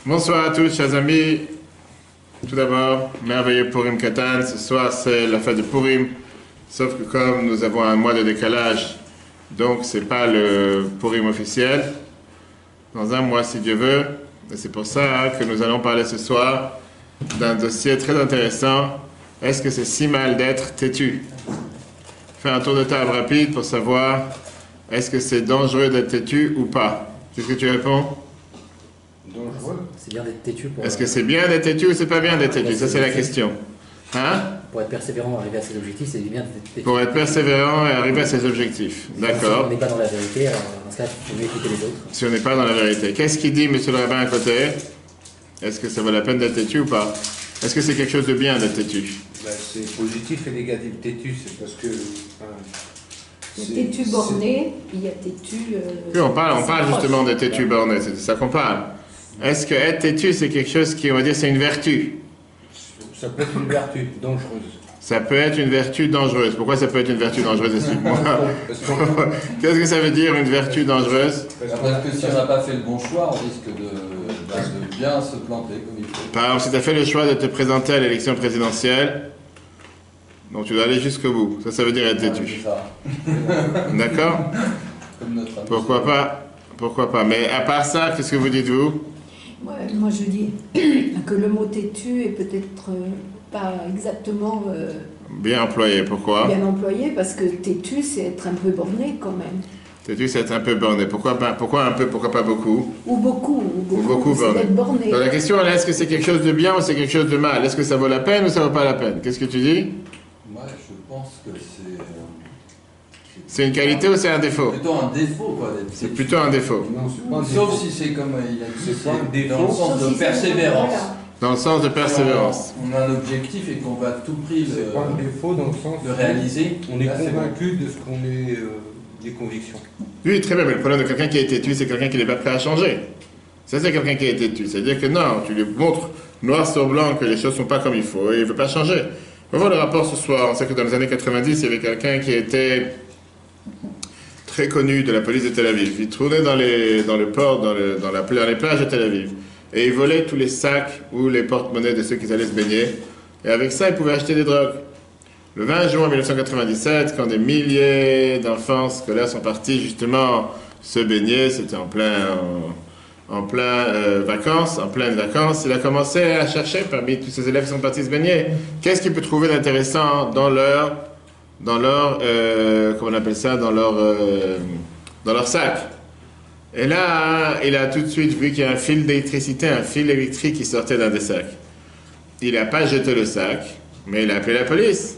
Bonsoir à tous, chers amis. Tout d'abord, merveilleux Purim Katan. Ce soir, c'est la fête de Purim. Sauf que comme nous avons un mois de décalage, donc c'est pas le Purim officiel. Dans un mois, si Dieu veut. Et c'est pour ça que nous allons parler ce soir d'un dossier très intéressant. Est-ce que c'est si mal d'être têtu? Faire un tour de table rapide pour savoir est-ce que c'est dangereux d'être têtu ou pas. Qu'est-ce que tu réponds? Dangereux. C'est bien d'être têtu pour... Est-ce que c'est bien d'être têtu ou c'est pas bien d'être têtu? Ça, c'est la question. Hein? Pour être persévérant et arriver à ses objectifs, c'est bien d'être têtu. Pour être persévérant et arriver à ses objectifs. D'accord. Si on n'est pas dans la vérité, alors dans ce cas, il faut mieux écouter les autres. Si on n'est pas dans la vérité. Qu'est-ce qu'il dit, monsieur le rabbin, à côté? Est-ce que ça vaut la peine d'être têtu ou pas? Est-ce que c'est quelque chose de bien d'être têtu? Ben, c'est positif et négatif. Têtu, c'est parce que... Il y a têtu borné, il y a têtu... Oui, on parle justement de têtu borné, c'est de ça qu'on parle. Est-ce que être têtu, c'est quelque chose qui, on va dire, c'est une vertu? Ça peut être une vertu dangereuse. Ça peut être une vertu dangereuse. Pourquoi ça peut être une vertu dangereuse? Explique-moi. Qu'est-ce que ça veut dire, une vertu dangereuse? Parce que si on n'a pas fait le bon choix, on risque de bien se planter comme il faut. Par exemple, si tu as fait le choix de te présenter à l'élection présidentielle, donc tu dois aller jusqu'au bout. Ça veut dire être têtu. C'est ça. D'accord? Comme notre ami. Pourquoi pas? Pourquoi pas? Mais à part ça, qu'est-ce que vous dites-vous? Ouais, moi je dis que le mot têtu est peut-être pas exactement Bien employé. Pourquoi? bien employé, parce que têtu c'est être un peu borné quand même. Têtu, c'est être un peu borné. Pourquoi pas? Pourquoi un peu? Pourquoi pas beaucoup? Ou beaucoup borné. c'est d'être borné. Donc la question là, est-ce que c'est quelque chose de bien ou c'est quelque chose de mal? Est-ce que ça vaut la peine ou ça vaut pas la peine? Qu'est-ce que tu dis? Moi, je pense que C'est une qualité ou c'est un défaut? plutôt un défaut, quoi. d'être C'est têtu. plutôt un défaut. Non, c'est pas un Sauf défaut. si c'est comme il a dit, C'est pas un c'est défaut. dans le sens Sauf de si c'est- persévérance. voilà. Dans le sens de persévérance. On a un objectif et qu'on va à tout prix C'est pas un défaut dans le sens le réaliser. on est Là, c'est bon. convaincu de ce qu'on est, des convictions. Oui, très bien, mais le problème de quelqu'un qui est têtu, c'est quelqu'un qui n'est pas prêt à changer. Ça, c'est quelqu'un qui est têtu. C'est-à-dire que non, tu lui montres noir sur blanc que les choses ne sont pas comme il faut et il ne veut pas changer. On va voir le rapport ce soir. On sait que dans les années 90, il y avait quelqu'un qui était très connu de la police de Tel Aviv. Il tournait dans le port, dans les plages de Tel Aviv. Et il volait tous les sacs ou les porte-monnaies de ceux qui allaient se baigner. Et avec ça, il pouvait acheter des drogues. Le 20 juin 1997, quand des milliers d'enfants scolaires sont partis justement se baigner, c'était en pleine vacances, il a commencé à chercher parmi tous ces élèves qui sont partis se baigner, qu'est-ce qu'il peut trouver d'intéressant dans leur comment on appelle ça, dans leur sac. Et là, il a tout de suite vu qu'il y a un fil d'électricité, un fil électrique qui sortait d'un des sacs. Il n'a pas jeté le sac, mais il a appelé la police.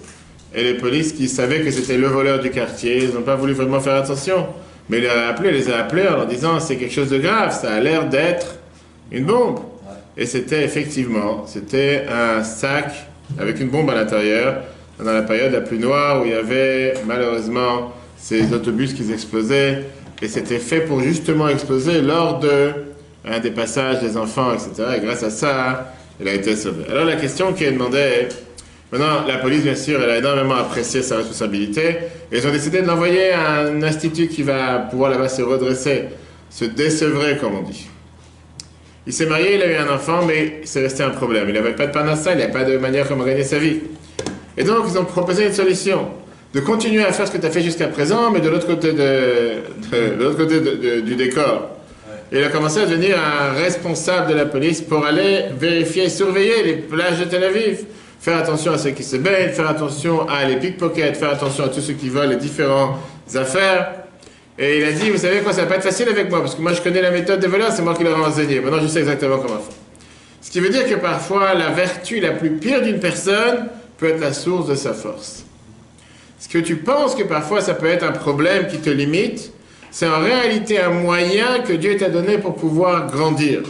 Et les polices qui savaient que c'était le voleur du quartier, ils n'ont pas voulu vraiment faire attention. Mais il les a appelés en leur disant c'est quelque chose de grave, ça a l'air d'être une bombe. Et c'était effectivement, c'était un sac avec une bombe à l'intérieur, dans la période la plus noire où il y avait malheureusement ces autobus qui explosaient. Et c'était fait pour justement exploser lors un des passages des enfants, etc. Et grâce à ça, il a été sauvé. Alors la question qui est demandée, maintenant la police bien sûr, elle a énormément apprécié sa responsabilité, et ils ont décidé de l'envoyer à un institut qui va pouvoir là-bas se redresser, se désevrer comme on dit. Il s'est marié, il a eu un enfant, mais c'est resté un problème. Il n'avait pas de parnassa, il n'avait pas de manière comment gagner sa vie. Et donc ils ont proposé une solution. De continuer à faire ce que tu as fait jusqu'à présent, mais de l'autre côté, du décor. Et il a commencé à devenir un responsable de la police pour aller vérifier, surveiller les plages de Tel Aviv. Faire attention à ceux qui se baignent, faire attention à les pickpockets, faire attention à tous ceux qui volent les différentes affaires. Et il a dit, vous savez quoi, ça va pas être facile avec moi, parce que moi je connais la méthode des voleurs, c'est moi qui leur ai enseigné. Maintenant je sais exactement comment faire. Ce qui veut dire que parfois la vertu la plus pire d'une personne peut être la source de sa force. Ce que tu penses que parfois ça peut être un problème qui te limite, c'est en réalité un moyen que Dieu t'a donné pour pouvoir grandir.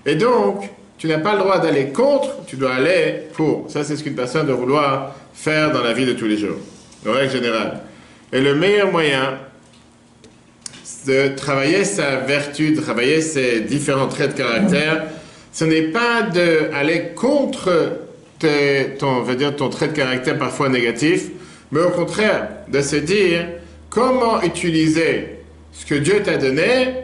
Et donc, tu n'as pas le droit d'aller contre, tu dois aller pour. Ça, c'est ce qu'une personne doit vouloir faire dans la vie de tous les jours, en règle générale. Et le meilleur moyen de travailler sa vertu, de travailler ses différents traits de caractère, ce n'est pas d'aller contre ton trait de caractère parfois négatif, mais au contraire, de se dire comment utiliser ce que Dieu t'a donné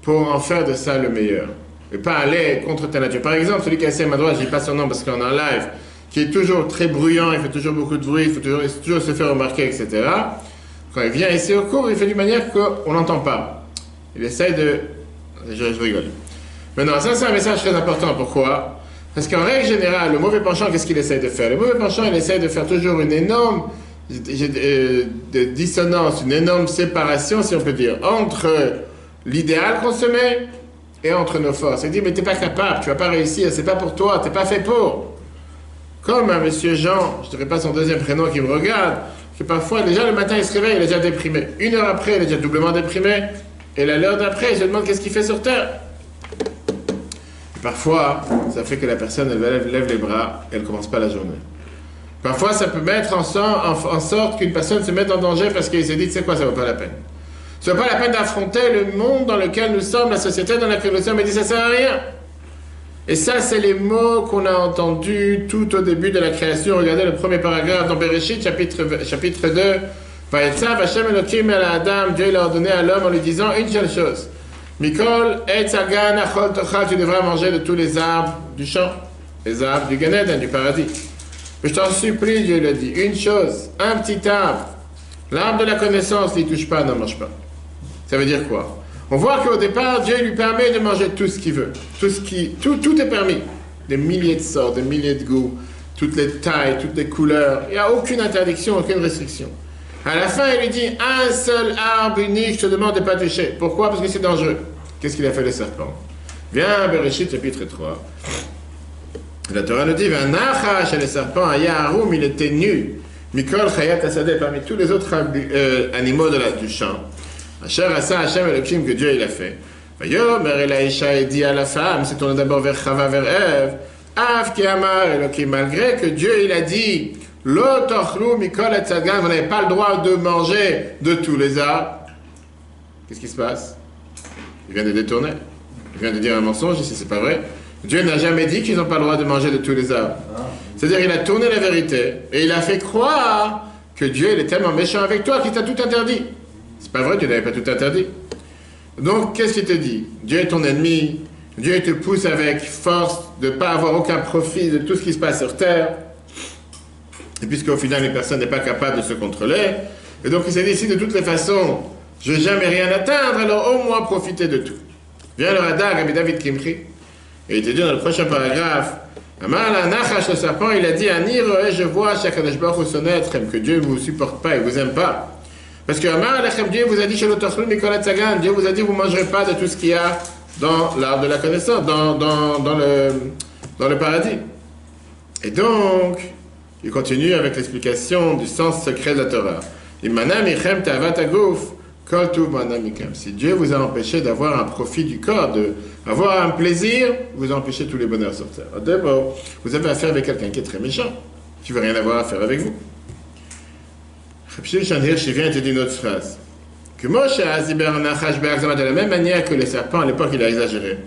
pour en faire de ça le meilleur. Et pas aller contre ta nature. Par exemple, celui qui est assis à ma droite, je dis pas son nom parce qu'on est en live, qui est toujours très bruyant, il fait toujours beaucoup de bruit, il faut toujours se faire remarquer, etc. Quand il vient ici au cours, il fait d'une manière qu'on n'entend pas. Il essaye de... Je rigole. Maintenant, ça c'est un message très important. Pourquoi? Parce qu'en règle générale, le mauvais penchant, qu'est-ce qu'il essaye de faire? Le mauvais penchant, il essaye de faire toujours une énorme de dissonance, une énorme séparation, si on peut dire, entre l'idéal qu'on se met et entre nos forces. Il dit, mais t'es pas capable, tu vas pas réussir, c'est pas pour toi, t'es pas fait pour. Comme un monsieur Jean, je ne dirais pas son deuxième prénom qui me regarde, que parfois, déjà le matin, il se réveille, il est déjà déprimé. Une heure après, il est déjà doublement déprimé. Et l'heure d'après, je me demande qu'est-ce qu'il fait sur Terre. Et parfois, ça fait que la personne, elle lève les bras et elle ne commence pas la journée. Parfois, ça peut mettre en sorte qu'une personne se mette en danger parce qu'il s'est dit, tu sais quoi, ça ne vaut pas la peine. Ça ne vaut pas la peine d'affronter le monde dans lequel nous sommes, la société dans laquelle nous sommes, et dit, ça ne sert à rien. Et ça, c'est les mots qu'on a entendus tout au début de la création. Regardez le premier paragraphe dans Bereshit, chapitre 2. Vaïtzav Hashem Elokim el Adam, Dieu l'a ordonné à l'homme en lui disant une seule chose. Mikol etz hagan achol tochal, tu devras manger de tous les arbres du champ, les arbres du Gan Eden, du paradis. Mais je t'en supplie, Dieu l'a dit, une chose, un petit arbre, l'arbre de la connaissance, n'y touche pas, n'en mange pas. Ça veut dire quoi? On voit qu'au départ, Dieu lui permet de manger tout ce qu'il veut. Tout est permis. Des milliers de sortes, des milliers de goûts, toutes les tailles, toutes les couleurs. Il n'y a aucune interdiction, aucune restriction. À la fin, il lui dit, un seul arbre unique, je te demande de ne pas toucher. Pourquoi? Parce que c'est dangereux. Qu'est-ce qu'il a fait le serpent? Viens, Bereshit, chapitre 3. La Torah nous dit, Vanachash, le serpent, Ayaharoum, il était nu. Mikol Chayat Asadeh, parmi tous les autres animaux du champ. Asher Asa Hashem Elohim, que Dieu il a fait. Vayomer el Aisha, et dit à la femme, c'est tourné d'abord vers Chava, vers Ève. Av ki amar Elohim, malgré que Dieu il a dit, Lo tochlu mikol et tzadgan, vous n'avez pas le droit de manger de tous les arbres. Qu'est-ce qui se passe? Il vient de détourner. Il vient de dire un mensonge, ici c'est pas vrai. Dieu n'a jamais dit qu'ils n'ont pas le droit de manger de tous les arbres. C'est-à-dire il a tourné la vérité et il a fait croire que Dieu il est tellement méchant avec toi qu'il t'a tout interdit. C'est pas vrai, Dieu n'avait pas tout interdit. Donc, qu'est-ce qu'il te dit? Dieu est ton ennemi. Dieu te pousse avec force de ne pas avoir aucun profit de tout ce qui se passe sur terre. Et puisqu'au final, une personne n'est pas capable de se contrôler. Et donc, il s'est dit, si de toutes les façons, je ne vais jamais rien atteindre, alors au moins profiter de tout. Viens le Radak, Rabbi David Kimchi. Et il te dit dans le prochain paragraphe, Amar la Nachash, le serpent, il a dit, Ani roé, je vois, Shakadosh Baruch Hu sonnet, que Dieu ne vous supporte pas et ne vous aime pas. Parce que Dieu vous a dit chez l'autorité Nicolas Tzagan, Dieu vous a dit vous ne mangerez pas de tout ce qu'il y a dans l'arbre de la connaissance, dans le paradis. Et donc, il continue avec l'explication du sens secret de la Torah. Si Dieu vous a empêché d'avoir un profit du corps, d'avoir un plaisir, vous empêchez tous les bonheurs sur terre. D'abord, vous avez affaire avec quelqu'un qui est très méchant, qui ne veut rien avoir à faire avec vous. Rabbi Shimon Hirsch vient et te dit une autre phrase. Que Moshe a zibé en Nachash be'agzama, de la même manière que le serpent à l'époque il a exagéré.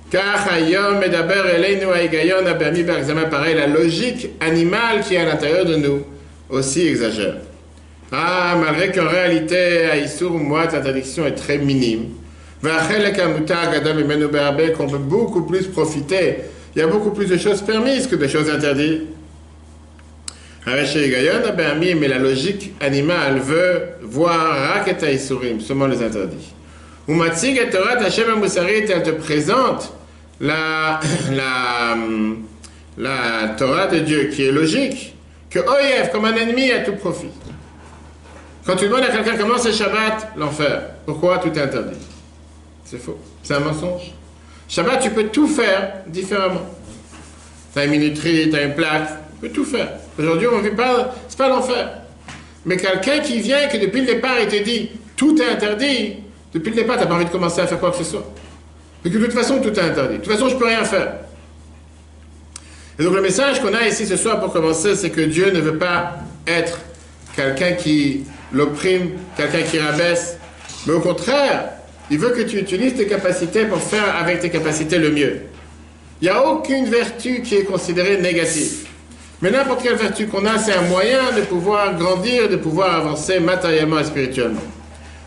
Car hayom medaber eleinu ha'higayon ha'bermi be'agzama, pareil, la logique animale qui est à l'intérieur de nous aussi exagère. Ah, malgré qu'en réalité, à Issour Mouat, l'interdiction est très minime. Va'achelek ha'mutar gadol mimenu be'arbe, qu'on peut beaucoup plus profiter. Il y a beaucoup plus de choses permises que de choses interdites. Mais la logique animale veut voir Raketa Isurim, seulement les interdits. Elle te présente la Torah de Dieu qui est logique, que Oyev, comme un ennemi, à tout profit. Quand tu demandes à quelqu'un comment c'est Shabbat, l'enfer. Pourquoi tout est interdit? C'est faux. C'est un mensonge. Shabbat, tu peux tout faire différemment. Tu as une minuterie, tu as une plaque, tu peux tout faire. Aujourd'hui, on ne vit pas, c'est pas l'enfer. Mais quelqu'un qui vient, que depuis le départ, il te dit, tout est interdit, depuis le départ, tu n'as pas envie de commencer à faire quoi que ce soit. Et que de toute façon, tout est interdit. De toute façon, je ne peux rien faire. Et donc, le message qu'on a ici ce soir pour commencer, c'est que Dieu ne veut pas être quelqu'un qui l'opprime, quelqu'un qui rabaisse. Mais au contraire, il veut que tu utilises tes capacités pour faire avec tes capacités le mieux. Il n'y a aucune vertu qui est considérée négative. Mais n'importe quelle vertu qu'on a, c'est un moyen de pouvoir grandir, de pouvoir avancer matériellement et spirituellement.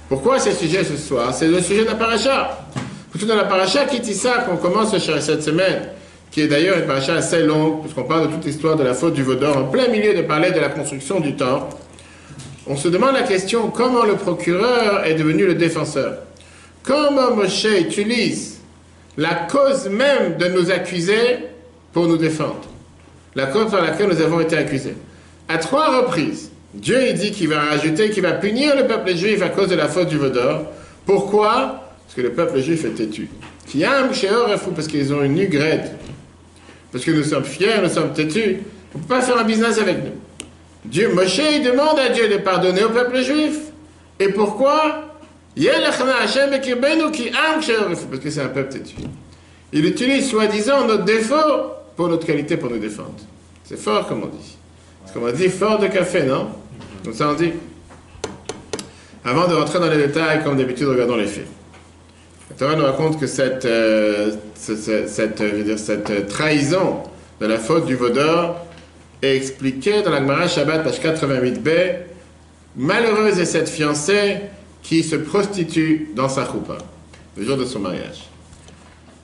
Pourquoi c'est le sujet ce soir? C'est le sujet de la paracha. Tout dans la paracha Kitissa qu'on commence cette semaine, qui est d'ailleurs une paracha assez longue, puisqu'on parle de toute l'histoire de la faute du veau d'or, en plein milieu de parler de la construction du temple, on se demande la question comment le procureur est devenu le défenseur. Comment Moshe utilise la cause même de nous accuser pour nous défendre. La cause par laquelle nous avons été accusés. À 3 reprises, Dieu il dit qu'il va rajouter, qu'il va punir le peuple juif à cause de la faute du veau d'or. Pourquoi? Parce que le peuple juif est têtu. Parce qu'ils ont une nugrette. Parce que nous sommes fiers, nous sommes têtus. On ne peut pas faire un business avec nous. Dieu, Moshe, il demande à Dieu de pardonner au peuple juif. Et pourquoi? Parce que c'est un peuple têtu. Il utilise soi-disant notre défaut pour notre qualité, pour nous défendre. C'est fort comme on dit. C'est comme on dit, fort de café, non? Comme ça on dit. Avant de rentrer dans les détails, comme d'habitude, regardons les faits. La Torah nous raconte que cette trahison de la faute du veau d'or est expliquée dans la Gemara Shabbat, page 88b. Malheureuse est cette fiancée qui se prostitue dans sa choupa, le jour de son mariage.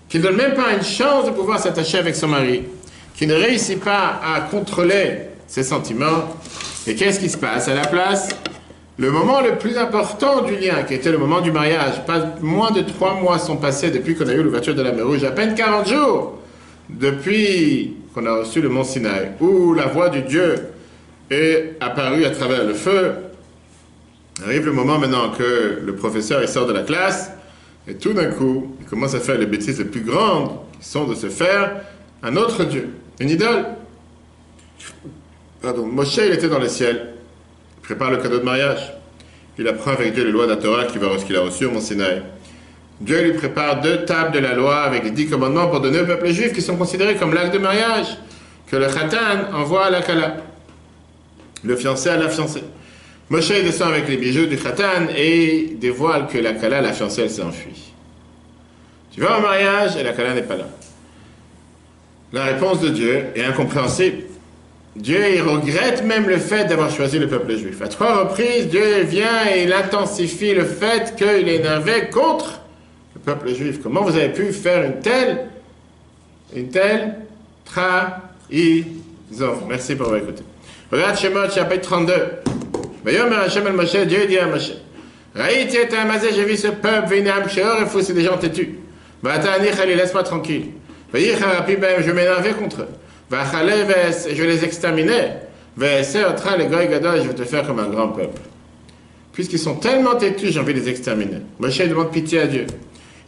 Qui ne donne même pas une chance de pouvoir s'attacher avec son mari, qui ne réussit pas à contrôler ses sentiments. Et qu'est-ce qui se passe à la place? Le moment le plus important du lien, qui était le moment du mariage, pas moins de 3 mois sont passés depuis qu'on a eu l'ouverture de la mer Rouge, à peine 40 jours depuis qu'on a reçu le mont Sinaï, où la voix du Dieu est apparue à travers le feu. Arrive le moment maintenant que le professeur il sort de la classe, et tout d'un coup, il commence à faire les bêtises les plus grandes, qui sont de se faire un autre Dieu, une idole. Pardon, Moshe il était dans le ciel. Prépare le cadeau de mariage. Il apprend avec Dieu les lois de la Torah qu'il a reçues au mont Sinaï. Dieu lui prépare 2 tables de la loi avec les 10 commandements pour donner au peuple juif qui sont considérés comme l'acte de mariage que le Khatan envoie à la Kala, le fiancé à la fiancée. Moshe descend avec les bijoux du Khatan et dévoile que la Kala, la fiancée, elle s'est enfuie. Tu vas au mariage et la Kala n'est pas là. La réponse de Dieu est incompréhensible. Dieu il regrette même le fait d'avoir choisi le peuple juif. À 3 reprises, Dieu vient et il intensifie le fait qu'il est énervé contre le peuple juif. Comment vous avez pu faire une telle trahison? Merci pour avoir écouté. Regarde Shemot, chapitre 32. Vayomer Hashem el Moshe, Dieu dit à Moshe, Raïti et Amazé, j'ai vu ce peuple, Vénéam, Sheor, et fou, c'est des gens têtus. Vatani Khali, laisse-moi tranquille. Vayicharapi, ben, je m'énervais contre eux. Je les exterminais. Je vais te faire comme un grand peuple. Puisqu'ils sont tellement têtus, j'ai envie de les exterminer. Moshe demande pitié à Dieu.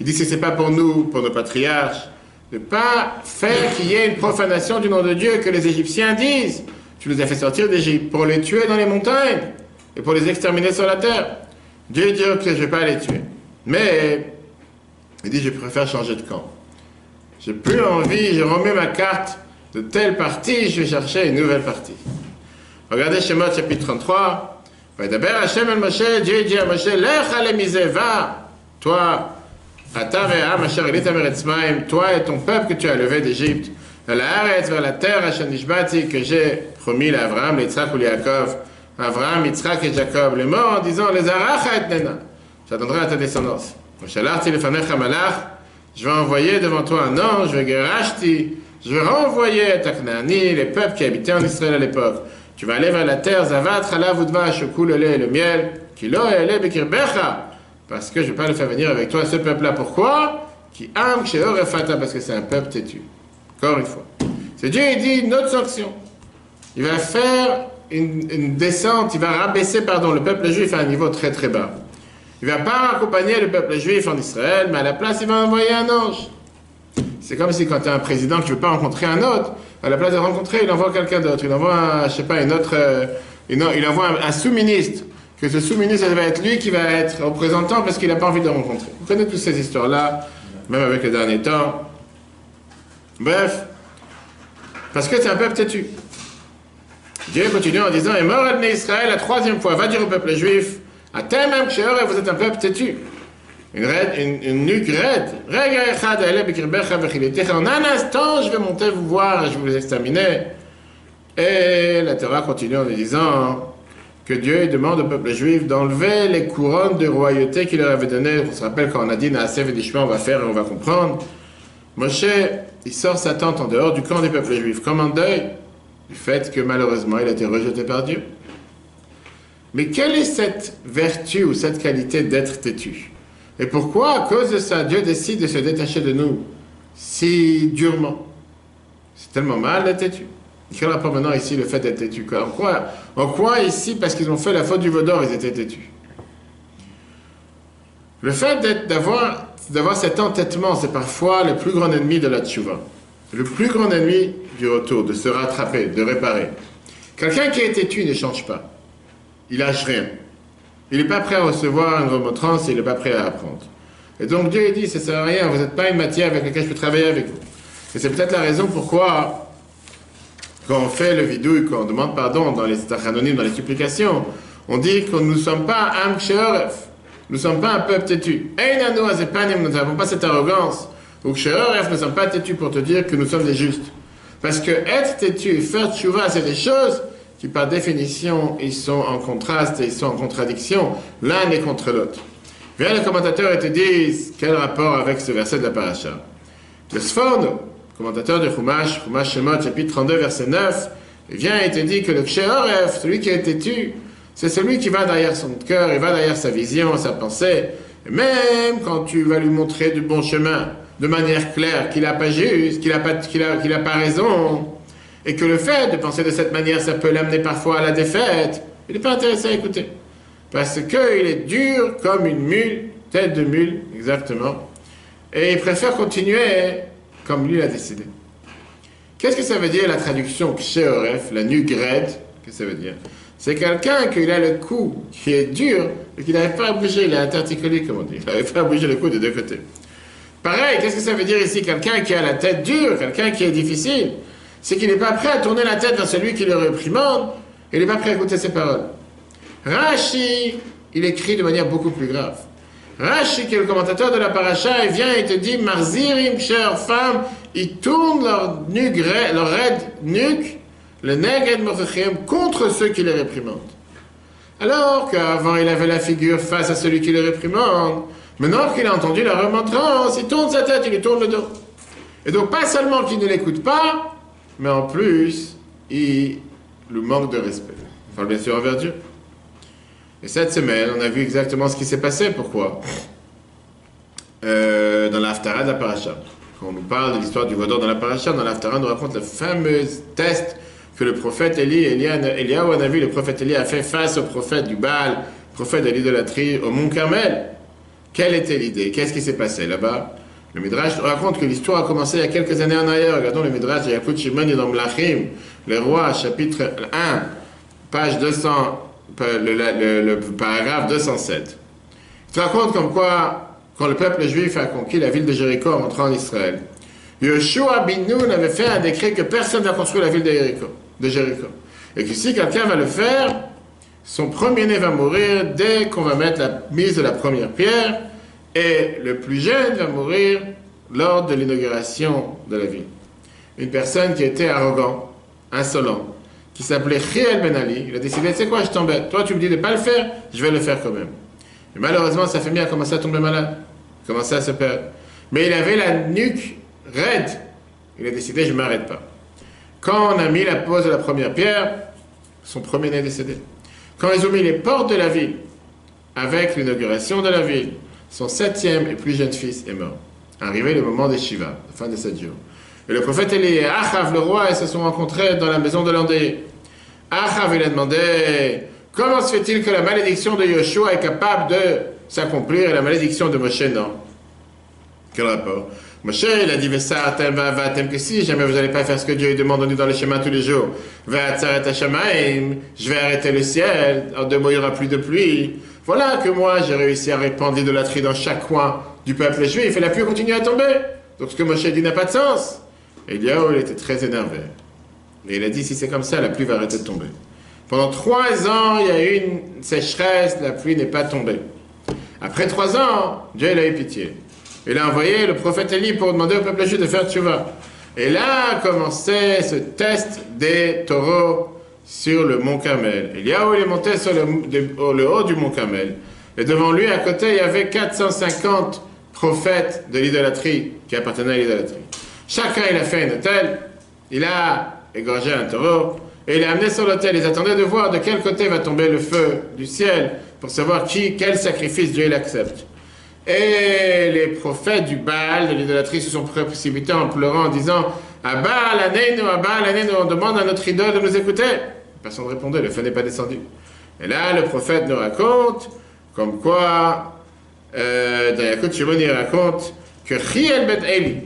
Il dit que ce n'est pas pour nous, pour nos patriarches, de ne pas faire qu'il y ait une profanation du nom de Dieu, que les Égyptiens disent. Tu les as fait sortir d'Égypte pour les tuer dans les montagnes et pour les exterminer sur la terre. Dieu dit ok, je ne vais pas les tuer. Mais il dit je préfère changer de camp. J'ai plus envie, je remets ma carte de telle partie, je vais chercher une nouvelle partie. Regardez Shemot chapitre 33. D'abord Hashem el Moshe, Dieu dit à Moshe, Lech ale va, toi, toi et ton peuple que tu as levé d'Égypte, vers la terre que j'ai promis à Abraham, Yitzhak ou Yaakov, Abraham, Yitzhak et Jacob, les morts en disant, les aracha et nena, j'attendrai à ta descendance. Je vais envoyer devant toi un ange, je vais renvoyer à Taknani, les peuples qui habitaient en Israël à l'époque. Tu vas aller vers la terre, Zavat, Chalav, Udvash, où coule le lait et le miel, Kilo et le Bekirbecha, parce que je ne vais pas le faire venir avec toi, ce peuple-là. Pourquoi? Qui am Sheor Efata, parce que c'est un peuple têtu. Encore une fois. C'est Dieu, il dit une autre sanction. Il va faire une descente, il va rabaisser, le peuple juif à un niveau très très bas. Il ne va pas accompagner le peuple juif en Israël, mais à la place, il va envoyer un ange. C'est comme si quand tu es un président que tu ne veux pas rencontrer un autre, à la place de rencontrer, il envoie quelqu'un d'autre. Il envoie, il envoie un sous-ministre. Que ce sous-ministre, ça va être lui qui va être représentant parce qu'il n'a pas envie de rencontrer. Vous connaissez toutes ces histoires-là, même avec les derniers temps. Bref, parce que c'est un peuple têtu. Dieu continue en disant, et mort Adné Israël, la 3e fois, va dire au peuple juif, à tel même Sheor, vous êtes un peuple têtu. Une nuque raide. En un instant, je vais monter vous voir et je vais vous exterminer. Et la Torah continue en lui disant, que Dieu demande au peuple juif d'enlever les couronnes de royauté qu'il leur avait données. On se rappelle quand on a dit Naaseh V'Dishma, on va faire et on va comprendre. Moshe, il sort sa tente en dehors du camp des peuples juifs, comme un deuil du fait que malheureusement il a été rejeté par Dieu. Mais quelle est cette vertu ou cette qualité d'être têtu? Et pourquoi, à cause de ça, Dieu décide de se détacher de nous si durement? C'est tellement mal d'être têtu. Quel rapport maintenant ici le fait d'être têtu? En quoi ici, parce qu'ils ont fait la faute du veau d'or, ils étaient têtus? Le fait d'avoir cet entêtement, c'est parfois le plus grand ennemi de la tchouva. Le plus grand ennemi du retour, de se rattraper, de réparer. Quelqu'un qui est têtu ne change pas. Il lâche rien. Il n'est pas prêt à recevoir une remontrance, il n'est pas prêt à apprendre. Et donc Dieu dit, ça ne sert à rien, vous n'êtes pas une matière avec laquelle je peux travailler avec vous. Et c'est peut-être la raison pourquoi, quand on fait le vidouille, quand on demande pardon dans les tachanonymes, dans les supplications, on dit que nous ne sommes pas Am Ksheoref, nous ne sommes pas un peuple têtu. Einanu Azepanim, nous n'avons pas cette arrogance. Ou Ksheoref, nous ne sommes pas têtus pour te dire que nous sommes des justes. Parce que être têtu et faire tchouva, c'est des choses qui par définition, ils sont en contraste et ils sont en contradiction, l'un est contre l'autre. Viens le commentateur et te disent, quel rapport avec ce verset de la paracha? Le Sforno, commentateur de Chumash Shemot, chapitre 32, verset 9, vient et te dit que le Ksheoref, celui qui est têtu, c'est celui qui va derrière son cœur, il va derrière sa vision, sa pensée, et même quand tu vas lui montrer du bon chemin, de manière claire, qu'il n'a pas juste, qu'il n'a pas raison, et que le fait de penser de cette manière, ça peut l'amener parfois à la défaite, il n'est pas intéressé à écouter. Parce qu'il est dur comme une mule, tête de mule, exactement, et il préfère continuer comme lui l'a décidé. Qu'est-ce que ça veut dire la traduction Ksheoref, la nuque raide? Qu'est-ce que ça veut dire? C'est quelqu'un qui a le cou qui est dur, et qui n'arrive pas à bouger, il est interarticulé, comme on dit, il n'arrive pas à bouger le cou des deux côtés. Pareil, qu'est-ce que ça veut dire ici? Quelqu'un qui a la tête dure, quelqu'un qui est difficile, c'est qu'il n'est pas prêt à tourner la tête vers celui qui le réprimande, il n'est pas prêt à écouter ses paroles. Rashi, il écrit de manière beaucoup plus grave. Rashi, qui est le commentateur de la paracha, il vient et te dit, Marzirim, chère femme, ils tournent leur raide nuque, le neged mochechem, contre ceux qui les réprimandent. Alors qu'avant il avait la figure face à celui qui le réprimande, maintenant qu'il a entendu la remontrance, il tourne sa tête, il lui tourne le dos. Et donc pas seulement qu'il ne l'écoute pas, mais en plus, il lui manque de respect. Enfin, bien sûr, envers Dieu. Et cette semaine, on a vu exactement ce qui s'est passé. Pourquoi? Dans l'Haftara de la paracha. Quand on nous parle de l'histoire du veau d'or dans la paracha, dans l'Haftara, on nous raconte le fameux test que le prophète Eliyahu, on a vu, le prophète Élie a fait face au prophète du Baal, prophète de l'idolâtrie, au mont Carmel. Quelle était l'idée? Qu'est-ce qui s'est passé là-bas? Le Midrash raconte que l'histoire a commencé il y a quelques années en arrière. Regardons le Midrash de Yakut Shimon dans Mlachim, les rois, chapitre 1, page 200, le paragraphe 207. Il te raconte comme quoi, quand le peuple juif a conquis la ville de Jéricho en rentrant en Israël, Yoshua bin Nun avait fait un décret que personne n'a construit la ville de Jéricho. Et que si quelqu'un va le faire, son premier-né va mourir dès qu'on va mettre la mise de la première pierre, et le plus jeune va mourir lors de l'inauguration de la ville. Une personne qui était arrogant, insolent, qui s'appelait Chiel Ben Ali, il a décidé, tu sais quoi, je t'embête, toi tu me dis de ne pas le faire, je vais le faire quand même. Et malheureusement, sa famille a commencé à tomber malade, a commencé à se perdre. Mais il avait la nuque raide, il a décidé, je ne m'arrête pas. Quand on a mis la pose de la première pierre, son premier-né est décédé. Quand ils ont mis les portes de la ville, avec l'inauguration de la ville, son 7e et plus jeune fils est mort. Arrivé le moment des Shiva, la fin de 7 jours. Et le prophète Élie et Achav, le roi, ils se sont rencontrés dans la maison de l'Andé. Achav, il a demandé, comment se fait-il que la malédiction de Yoshua est capable de s'accomplir et la malédiction de Moshe non? Quel rapport? Moshe, il a dit, que si jamais vous n'allez pas faire ce que Dieu lui demande, on est dans le schéma tous les jours, je vais arrêter le ciel, en 2 mots, il n'y aura plus de pluie. Voilà que moi, j'ai réussi à répandre l'idolâtrie dans chaque coin du peuple juif, et la pluie continue à tomber. Donc ce que Moshe dit n'a pas de sens. Et Eliyahu, il était très énervé. Et il a dit, si c'est comme ça, la pluie va arrêter de tomber. Pendant 3 ans, il y a eu une sécheresse, la pluie n'est pas tombée. Après 3 ans, Dieu il a eu pitié. Il a envoyé le prophète Élie pour demander au peuple juif de faire tchouva. Et là a commencé ce test des taureaux sur le mont Carmel. Eliyahu, il est monté sur le haut du mont Carmel. Et devant lui, à côté, il y avait 450 prophètes de l'idolâtrie qui appartenaient à l'idolâtrie. Chacun, il a fait un autel, il a égorgé un taureau, et il l'a amené sur l'autel. Ils attendaient de voir de quel côté va tomber le feu du ciel pour savoir quel sacrifice Dieu il accepte. Et les prophètes du Baal, de l'idolâtrie, se sont précipités en pleurant, en disant « Abba, l'année, on demande à notre idole de nous écouter. » Personne ne répondait, le feu n'est pas descendu. Et là, le prophète nous raconte, comme quoi, dans Yakut Shimon, il raconte que Chiel Bet Eli,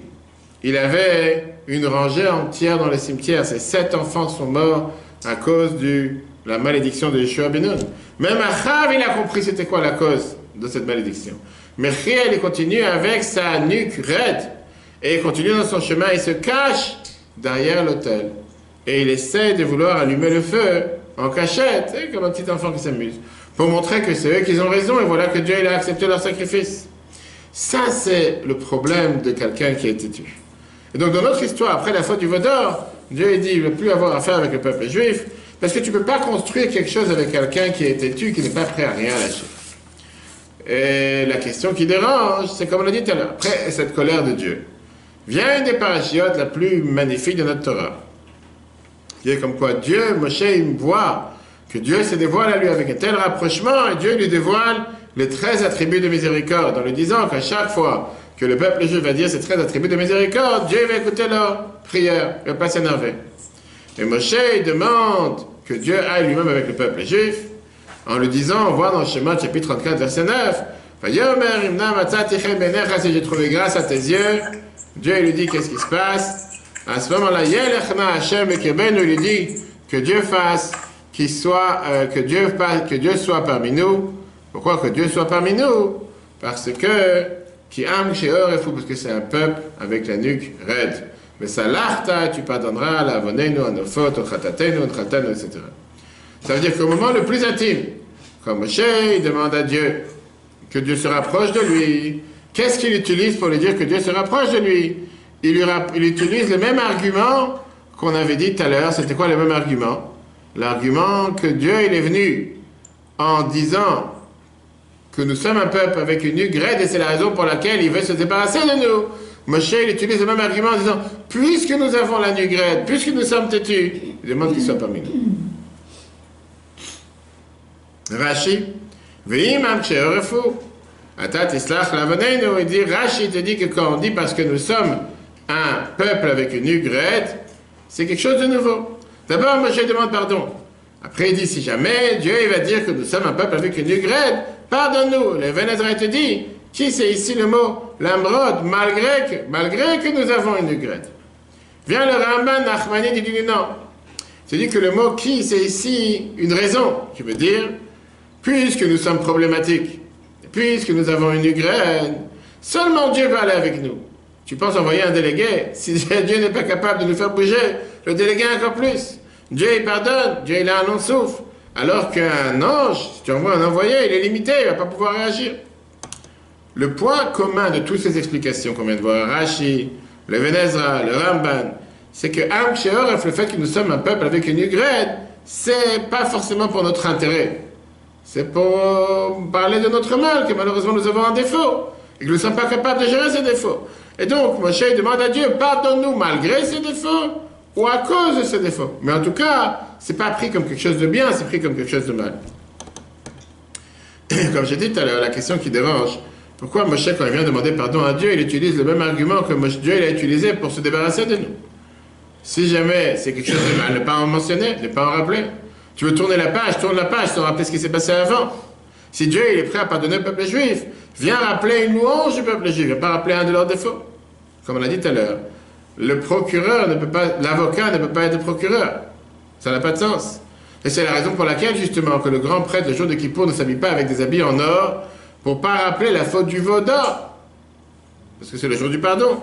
il avait une rangée entière dans le cimetière. Ses 7 enfants sont morts à cause de la malédiction de Yeshua ben Nun. Même Achav, il a compris c'était quoi la cause de cette malédiction. Mais Chiel, il continue avec sa nuque raide. Et il continue dans son chemin, il se cache derrière l'autel. Et il essaie de vouloir allumer le feu en cachette, comme un petit enfant qui s'amuse, pour montrer que c'est eux qui ont raison, et voilà que Dieu il a accepté leur sacrifice. Ça, c'est le problème de quelqu'un qui a été tué. Et donc, dans notre histoire, après la faute du veau d'or, Dieu il dit, il ne veut plus avoir affaire avec le peuple juif, parce que tu ne peux pas construire quelque chose avec quelqu'un qui a été tué, qui n'est pas prêt à rien lâcher. Et la question qui dérange, c'est comme on l'a dit tout à l'heure, après cette colère de Dieu, vient une des parachiotes la plus magnifique de notre Torah. Qui est comme quoi Dieu, Moshe, il voit que Dieu se dévoile à lui avec un tel rapprochement, et Dieu lui dévoile les 13 attributs de miséricorde, en lui disant qu'à chaque fois que le peuple juif va dire ces 13 attributs de miséricorde, Dieu va écouter leur prière, il ne va pas s'énerver. Et Moshe, il demande que Dieu aille lui-même avec le peuple juif, en lui disant, on voit dans le Shemot, chapitre 34, verset 9, Vayomer imna matzati chen beinecha, si j'ai trouvé grâce à tes yeux, Dieu lui dit qu'est-ce qui se passe. À ce moment-là, Yelechna Hashem Ekebenu lui dit que Dieu fasse, que Dieu soit parmi nous. Pourquoi que Dieu soit parmi nous? Parce que parce que c'est un peuple avec la nuque raide. Mais ça l'arta, tu pardonneras la vonenu, à nos fautes, au chatatenu, au chatanu, etc. Ça veut dire qu'au moment le plus intime, comme Moshe, il demande à Dieu que Dieu se rapproche de lui. Qu'est-ce qu'il utilise pour lui dire que Dieu se rapproche de lui? Il utilise le même argument qu'on avait dit tout à l'heure. C'était quoi le même argument? L'argument que Dieu il est venu en disant que nous sommes un peuple avec une nuque raide et c'est la raison pour laquelle il veut se débarrasser de nous. Moshe il utilise le même argument en disant puisque nous avons la nuque raide, puisque nous sommes têtus, il demande qu'il soit parmi nous. Rashi, Ve'imam she'orefu. Il dit, Rashi te dit que quand on dit parce que nous sommes un peuple avec une nuque raide, c'est quelque chose de nouveau. D'abord, Moshe demande pardon. Après, il dit, si jamais Dieu il va dire que nous sommes un peuple avec une nuque raide, pardonne-nous. Le Vénézra te dit, qui c'est ici le mot l'amrod, malgré que nous avons une nuque raide. Vient le Ramban Nachmani dit non. C'est dit que le mot qui, c'est ici une raison, qui veut dire, puisque nous sommes problématiques, puisque nous avons une nuque raide, seulement Dieu va aller avec nous. Tu penses envoyer un délégué? Si Dieu n'est pas capable de nous faire bouger, le délégué encore plus. Dieu il pardonne, Dieu il a un long souffle. Alors qu'un ange, si tu envoies un envoyé, il est limité, il ne va pas pouvoir réagir. Le point commun de toutes ces explications qu'on vient de voir, Rashi, le Vénézra, le Ramban, c'est que Am Sheoref, le fait que nous sommes un peuple avec une nuque raide, c'est pas forcément pour notre intérêt. C'est pour parler de notre mal, que malheureusement nous avons un défaut, et que nous ne sommes pas capables de gérer ces défauts. Et donc, Moshe demande à Dieu, pardonne-nous malgré ces défauts, ou à cause de ces défauts. Mais en tout cas, c'est pas pris comme quelque chose de bien, c'est pris comme quelque chose de mal. Comme j'ai dit tout à l'heure, la question qui dérange, pourquoi Moshe, quand il vient demander pardon à Dieu, il utilise le même argument que Dieu il a utilisé pour se débarrasser de nous? Si jamais c'est quelque chose de mal, ne pas en mentionner, ne pas en rappeler. Tu veux tourner la page, tourne la page sans rappeler ce qui s'est passé avant. Si Dieu il est prêt à pardonner le peuple juif, viens rappeler une louange du peuple juif, viens pas rappeler un de leurs défauts. Comme on l'a dit tout à l'heure, le procureur ne peut pas, l'avocat ne peut pas être procureur. Ça n'a pas de sens. Et c'est la raison pour laquelle, justement, que le grand prêtre, le jour de Kippour, ne s'habille pas avec des habits en or pour pas rappeler la faute du veau d'or. Parce que c'est le jour du pardon.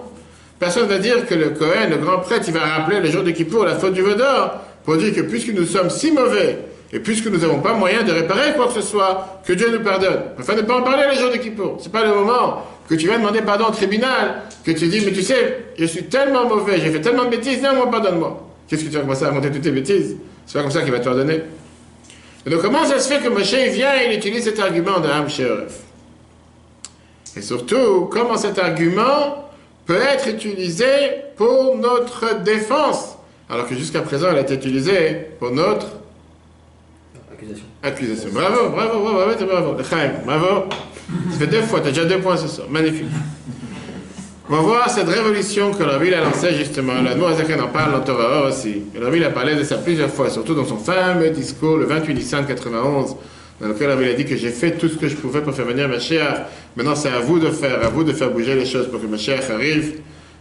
Personne ne va dire que le Kohen, le grand prêtre, il va rappeler le jour de Kippour la faute du veau d'or pour dire que puisque nous sommes si mauvais et puisque nous n'avons pas moyen de réparer quoi que ce soit, que Dieu nous pardonne. Enfin, ne pas en parler le jour de Kippour. C'est pas le moment que tu viens demander pardon au tribunal, que tu dis, mais tu sais, je suis tellement mauvais, j'ai fait tellement de bêtises, non, moi, pardonne-moi. Qu'est-ce que tu vas commencer à raconter toutes tes bêtises? C'est pas comme ça qu'il va te donner. Et donc comment ça se fait que Moshe vient et il utilise cet argument de Am Sheoref? Et surtout, comment cet argument peut être utilisé pour notre défense, alors que jusqu'à présent, elle a été utilisée pour notre accusation. Bravo, bravo, bravo, bravo, Chaim, bravo. Ça fait 2 fois, tu as déjà 2 points ce soir, magnifique. On va voir cette révolution que Rabbi a lancée justement. La Noazaken en parle dans Torah aussi. Et Rabbi a parlé de ça plusieurs fois, surtout dans son fameux discours le 28 Nissan 91, dans lequel Rabbi a dit que j'ai fait tout ce que je pouvais pour faire venir Mashiach. Maintenant, c'est à vous de faire bouger les choses pour que Mashiach arrive.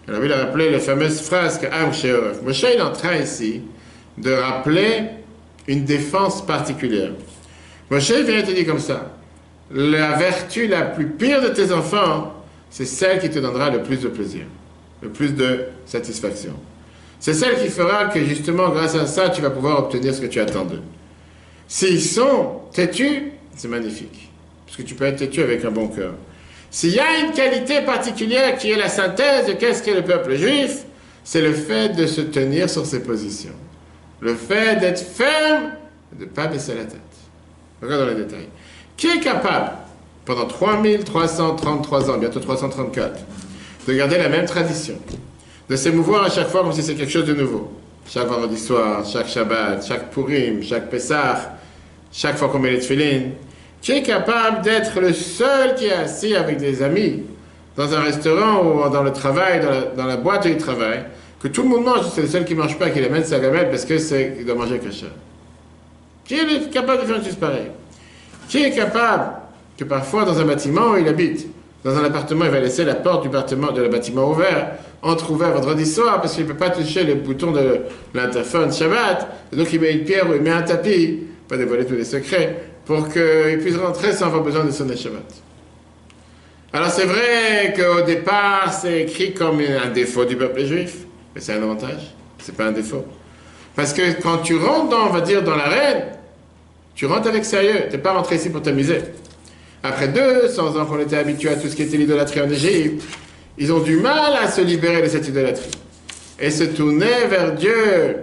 Et Rabbi a rappelé la fameuse phrase que Am Sheoref. Moshe est en train ici de rappeler une défense particulière. Moshe vient te dire comme ça: la vertu la plus pire de tes enfants, c'est celle qui te donnera le plus de plaisir, le plus de satisfaction. C'est celle qui fera que justement, grâce à ça, tu vas pouvoir obtenir ce que tu attends d'eux. S'ils sont têtus, c'est magnifique, parce que tu peux être têtu avec un bon cœur. S'il y a une qualité particulière qui est la synthèse de qu'est-ce qu'est le peuple juif, c'est le fait de se tenir sur ses positions. Le fait d'être ferme et de ne pas baisser la tête. Regarde dans les détails. Qui est capable, pendant 3333 ans, bientôt 334, de garder la même tradition, de s'émouvoir à chaque fois comme si c'est quelque chose de nouveau? Chaque vendredi soir, chaque Shabbat, chaque Purim, chaque Pessah, chaque fois qu'on met les tefilines. Qui est capable d'être le seul qui est assis avec des amis dans un restaurant ou dans le travail, dans la boîte où il travaille, que tout le monde mange, c'est le seul qui ne mange pas, qui amène sa gamelle parce qu'il doit manger kosher. Qui est capable de faire une chose pareille? Qui est capable que parfois dans un bâtiment où il habite, dans un appartement, il va laisser la porte de bâtiment ouvert, entrouvert vendredi soir, parce qu'il ne peut pas toucher les boutons de l'interphone Shabbat, et donc il met une pierre ou il met un tapis, pas dévoiler tous les secrets, pour qu'il puisse rentrer sans avoir besoin de sonner Shabbat. Alors c'est vrai qu'au départ, c'est écrit comme un défaut du peuple juif, mais c'est un avantage, c'est pas un défaut. Parce que quand tu rentres dans, on va dire, dans l'arène, tu rentres avec sérieux, tu n'es pas rentré ici pour t'amuser. Après 200 ans qu'on était habitué à tout ce qui était l'idolâtrie en Égypte, ils ont du mal à se libérer de cette idolâtrie et se tourner vers Dieu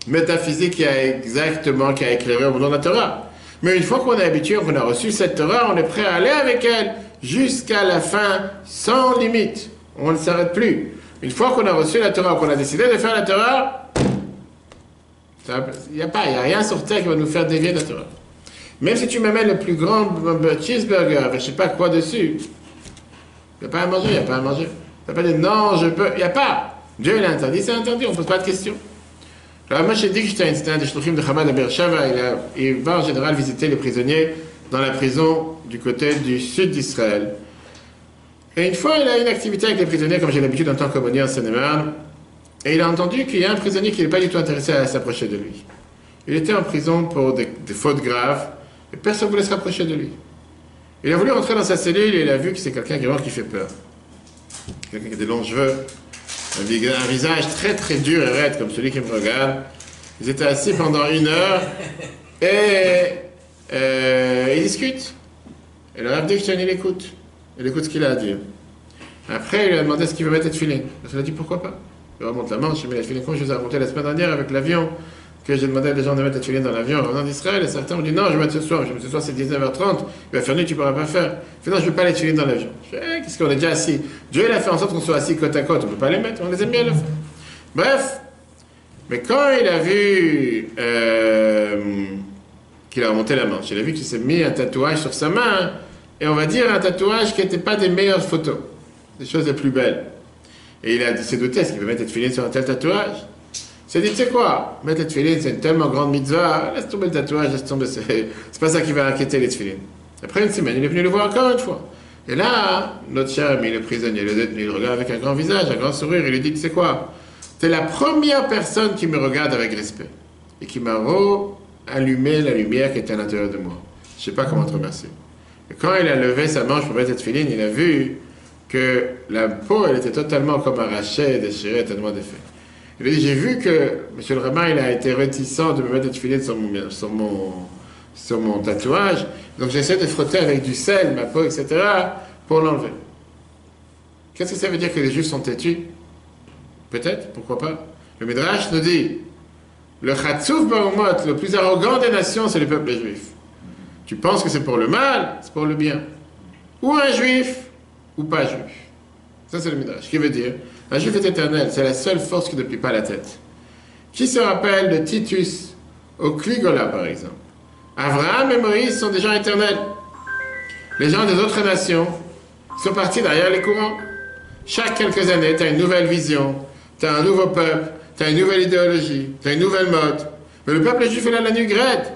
métaphysique qui a éclairé au monde de la Torah. Mais une fois qu'on est habitué, qu'on a reçu cette Torah, on est prêt à aller avec elle jusqu'à la fin, sans limite. On ne s'arrête plus. Une fois qu'on a reçu la Torah, qu'on a décidé de faire la Torah, il n'y a rien sur terre qui va nous faire dévier de la Torah. Même si tu m'amènes le plus grand cheeseburger avec je ne sais pas quoi dessus, il n'y a pas à manger, il n'y a pas à manger. Tu n'as pas dit non, je peux, il n'y a pas. Dieu l'a interdit, c'est interdit, on ne pose pas de questions. Alors moi, j'ai dit que j'étais un des shluchim de Chabad à Beersheva, il va en général visiter les prisonniers dans la prison du côté du sud d'Israël. Et une fois, il a une activité avec les prisonniers, comme j'ai l'habitude en tant qu'aumônier en Seine-et-Marne, et il a entendu qu'il y a un prisonnier qui n'est pas du tout intéressé à s'approcher de lui. Il était en prison pour des fautes graves, et personne ne voulait se rapprocher de lui. Il a voulu rentrer dans sa cellule et il a vu que c'est quelqu'un qui fait peur. Quelqu'un qui a des longs cheveux, un visage très très dur et raide comme celui qui me regarde. Ils étaient assis pendant 1 heure et ils discutent. Et le Rav Dickstein, il écoute ce qu'il a à dire. Après, il lui a demandé ce qu'il veut mettre de filet. Il a dit pourquoi pas. Il remonte la manche, il met la filet comme je vous ai raconté la semaine dernière avec l'avion, que j'ai demandé à des gens de mettre la filet dans l'avion en revenant d'Israël, et certains ont dit non, je vais mettre ce soir. Je vais mettre ce soir, c'est 19h30, il va faire nuit, tu ne pourras pas faire. Il fait non, je ne veux pas les filer dans l'avion. Je fais qu'est-ce qu'on est déjà assis. Dieu, il a fait en sorte qu'on soit assis côte à côte, on ne peut pas les mettre, on les aime bien le faire. Bref, mais quand il a vu qu'il a remonté la manche, il a vu qu'il s'est mis un tatouage sur sa main, et on va dire un tatouage qui n'était pas des meilleures photos, des choses les plus belles. Et il s'est douté, est-ce qu'il peut mettre cette filine sur un tel tatouage? Il s'est dit, tu sais quoi, mettre les tefilines, c'est une tellement grande mitzvah, laisse tomber le tatouage, laisse tomber, c'est pas ça qui va inquiéter les tefilines. Après 1 semaine, il est venu le voir encore une fois. Et là, notre cher ami, le prisonnier, le détenu, il le regarde avec un grand visage, un grand sourire, il lui dit, tu sais quoi, t'es la première personne qui me regarde avec respect et qui m'a allumé la lumière qui était à l'intérieur de moi. Je sais pas comment te remercier. Et quand il a levé sa manche pour mettre cette filine, il a vu que la peau, elle était totalement comme arrachée, déchirée, tellement défaite. Il a dit, j'ai vu que M. le rabbin, il a été réticent de me mettre cette filine sur mon tatouage, donc j'essaie de frotter avec du sel, ma peau, etc., pour l'enlever. Qu'est-ce que ça veut dire que les Juifs sont têtus? Peut-être, pourquoi pas. Le Midrash nous dit Le Chatzouf Baumot, le plus arrogant des nations, c'est le peuple juif. Tu penses que c'est pour le mal, c'est pour le bien. Ou un juif, ou pas juif. Ça, c'est le Midrash. Qui veut dire, un juif est éternel, c'est la seule force qui ne plie pas la tête. Qui se rappelle de Titus au Kligola, par exemple? Abraham et Moïse sont des gens éternels. Les gens des autres nations sont partis derrière les courants. Chaque quelques années, tu as une nouvelle vision, tu as un nouveau peuple, tu as une nouvelle idéologie, tu as une nouvelle mode. Mais le peuple juif est là la nuit grette.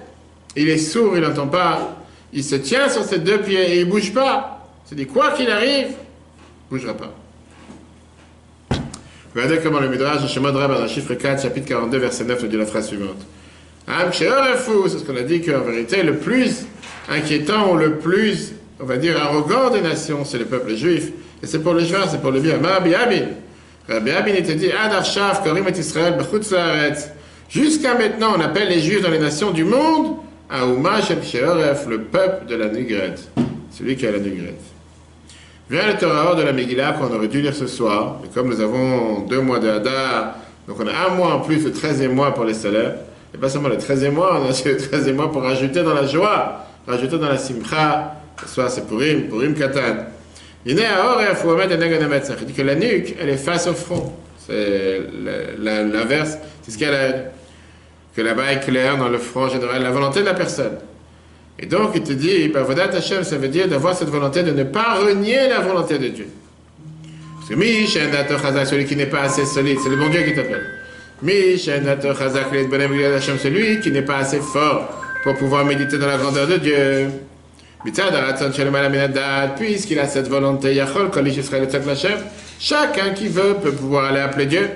Il est sourd, il n'entend pas. Il se tient sur ses deux pieds et il ne bouge pas. Il se dit, quoi qu'il arrive, il ne bougera pas. Regardez comment le Midrash de Shemot Rabbah, dans le chiffre 4, chapitre 42, verset 9, nous dit la phrase suivante. Am Sheorefou, c'est ce qu'on a dit qu'en vérité, le plus inquiétant ou le plus, on va dire, arrogant des nations, c'est le peuple juif. Et c'est pour le juif, c'est pour le bien. Rabbi Abin. Rabbi Abin était dit, Ad Arshav, Karim et Israël, Bechutz Haaretz. Jusqu'à maintenant, on appelle les juifs dans les nations du monde, Aouma Shem Sheoref, le peuple de la Négrette. Celui qui a la Négrette. Vient le Torah de la Megillah qu'on aurait dû lire ce soir. Et comme nous avons 2 mois de Hadar, donc on a 1 mois en plus, le 13e mois pour les salaires. Et pas seulement le 13e mois, on a aussi le 13e mois pour rajouter dans la joie, rajouter dans la simcha. Ce soir c'est Purim Katan. Il dit que la nuque, elle est face au front. C'est l'inverse, c'est ce qu'elle a. Que là-bas est clair dans le front en général, la volonté de la personne. Et donc il te dit, Vodat Hashem, ça veut dire d'avoir cette volonté de ne pas renier la volonté de Dieu. Parce que Mishen Dato Chazak, celui qui n'est pas assez solide, c'est le bon Dieu qui t'appelle. Mishen Dato Chazak, celui qui n'est pas assez fort pour pouvoir méditer dans la grandeur de Dieu. Puisqu'il a cette volonté, Yachol, Kolish Israël Hashem, chacun qui veut peut pouvoir aller appeler Dieu.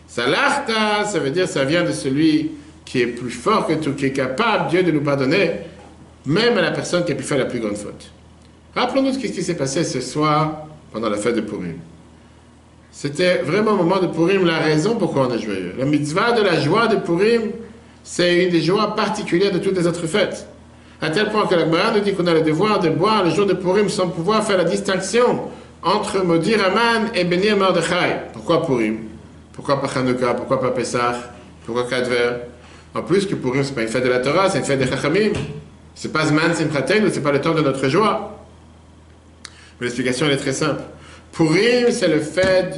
Salarta, ça veut dire ça vient de celui qui est plus fort que tout, qui est capable, Dieu, de nous pardonner, même à la personne qui a pu faire la plus grande faute. Rappelons-nous ce qui s'est passé ce soir pendant la fête de Purim. C'était vraiment au moment de Purim la raison pourquoi on est joyeux. La mitzvah de la joie de Purim, c'est une des joies particulières de toutes les autres fêtes. À tel point que la Gemara nous dit qu'on a le devoir de boire le jour de Purim sans pouvoir faire la distinction entre Modir Aman et Bénir Mordechai. Pourquoi Purim? Pourquoi pas Chanukah? Pourquoi pas Pessah? Pourquoi Kadver? En plus que Purim, ce n'est pas une fête de la Torah, c'est une fête des Chachamim. Ce n'est pas Zman Simchaten, ce n'est pas le temps de notre joie. Mais l'explication, elle est très simple. Purim, c'est